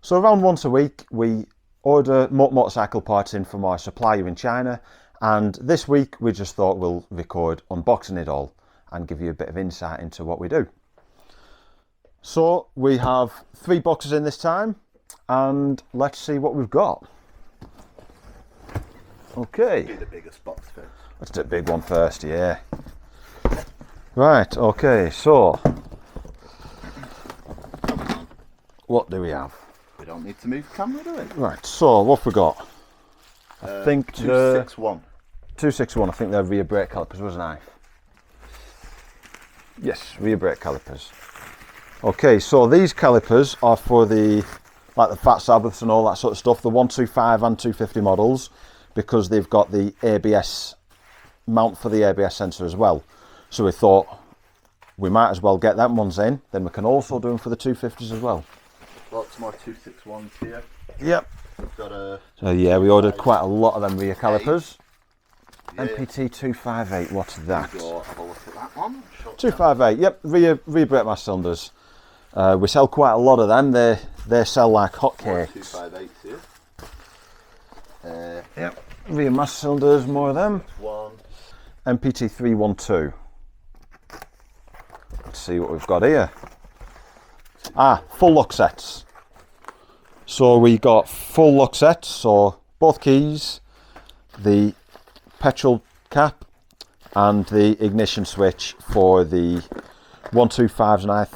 So around once a week we order Mutt Motorcycle parts in from our supplier in China, and this week we just thought we'll record unboxing it all and give you a bit of insight into what we do. So we have 3 boxes in this time, and let's see what we've got. Okay. Do the biggest box first. Let's do the big one first, yeah. Right, okay, so what do we have? We don't need to move the camera, do we? Right, so what have we got? I think 261. 261, I think they're rear brake calipers, wasn't I? Yes, rear brake calipers. Okay, so these calipers are for the Fat Sabbaths and all that sort of stuff, the 125 and 250 models, because they've got the ABS mount for the ABS sensor as well. So we thought we might as well get them ones in, then we can also do them for the 250s as well. Lots more 261s here. Yep. We've got a... So yeah, we ordered quite a lot of them rear calipers. Yeah. MPT 258, what's that? Go have a look at that one. 258, yep, rear brake mass cylinders. We sell quite a lot of them, they sell like hotcakes. 258 here. Yep, rear mass cylinders, more of them. One. MPT 312. Let's see what we've got here. Full lock sets. So we got full lock sets, so both keys, the petrol cap and the ignition switch for the 125s, and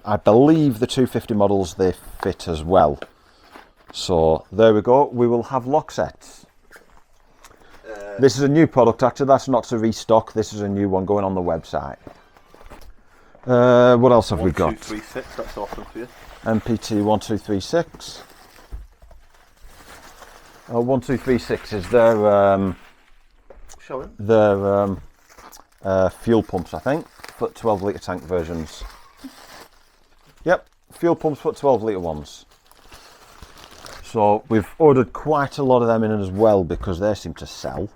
I believe the 250 models they fit as well. So there we go, we will have lock sets. This is a new product actually, that's not to restock, this is a new one going on the website. What else have we got? 1236, that's awesome for you. MPT 1236. 1236 is their Showing. Fuel pumps, I think, for 12 litre tank versions. Yep, fuel pumps for 12 litre ones. So we've ordered quite a lot of them in as well because they seem to sell.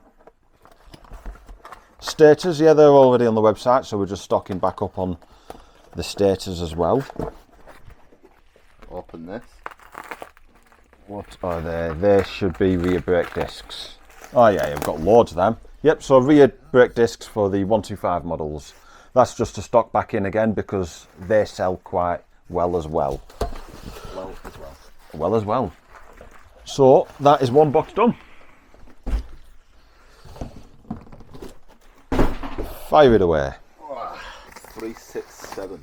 Stators, yeah, they're already on the website, so we're just stocking back up on the stators as well. Open this. What are they? They should be rear brake discs. Oh yeah, you've got loads of them. Yep, so rear brake discs for the 125 models. That's just to stock back in again because they sell quite well as well. Well as well. So that is one box done. Fire it away. 367.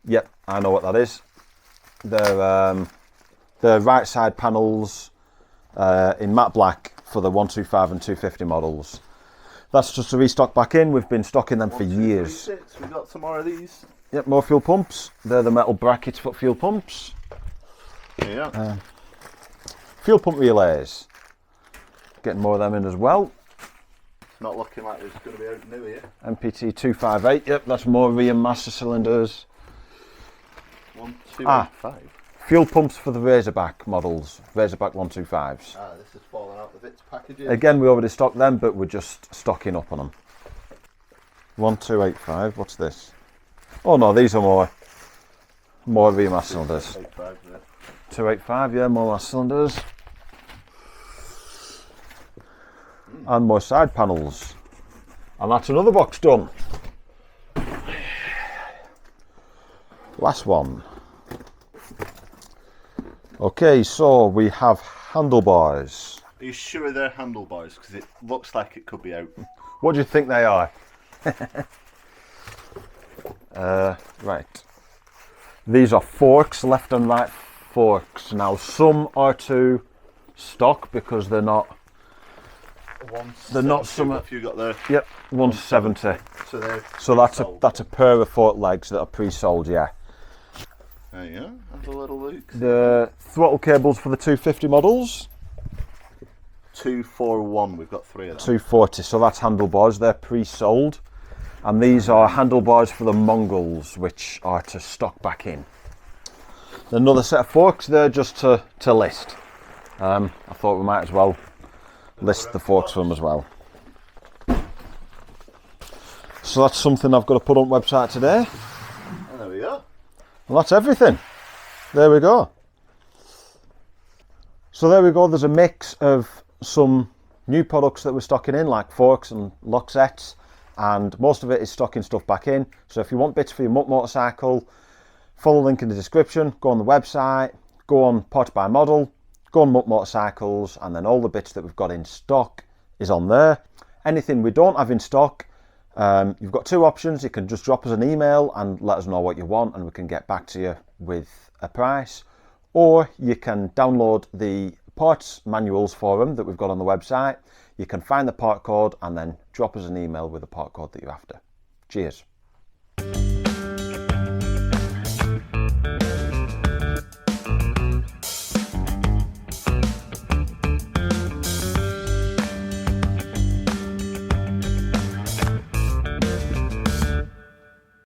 Yep, I know what that is. They're right side panels in matte black for the 125 and 250 models. That's just to restock back in. We've been stocking them for years. 336. We got some more of these. Yep, more fuel pumps. They're the metal brackets for fuel pumps. Yeah. Fuel pump relays. Getting more of them in as well. It's not looking like it's going to be out new here. MPT 258. Yep, that's more rear master cylinders. 1285. Fuel pumps for the Razorback models, Razorback 125s. This is falling out of its packaging. Again, we already stocked them, but we're just stocking up on them. 1285, what's this? Oh no, these are more rear mass cylinders. 285, yeah, more mass cylinders. And more side panels. And that's another box done. Last one. Okay, so we have handlebars. Are you sure they're handlebars? Because it looks like it could be out. What do you think they are? Right. These are forks, left and right forks. Now some are to stock because they're not. They're not some. If you got the. Yep, 170. So that's a pair of fork legs that are pre-sold. Yeah. There you go. Have a little look. The throttle cables for the 250 models. 241. We've got 3 of them. 240. So that's handlebars. They're pre-sold, and these are handlebars for the Mongols, which are to stock back in. Another set of forks. They're just to list. I thought we might as well list the forks for them as well. So that's something I've got to put on the website today. And there we go. Well, that's everything. There we go. So there we go, there's a mix of some new products that we're stocking in, like forks and lock sets, and most of it is stocking stuff back in. So if you want bits for your Mutt motorcycle, follow the link in the description, go on the website, go on Parts by Model, go on Mutt Motorcycles, and then all the bits that we've got in stock is on there. Anything we don't have in stock, you've got two options. You can just drop us an email and let us know what you want, and we can get back to you with a price. Or you can download the parts manuals for them that we've got on the website. You can find the part code and then drop us an email with the part code that you're after. Cheers.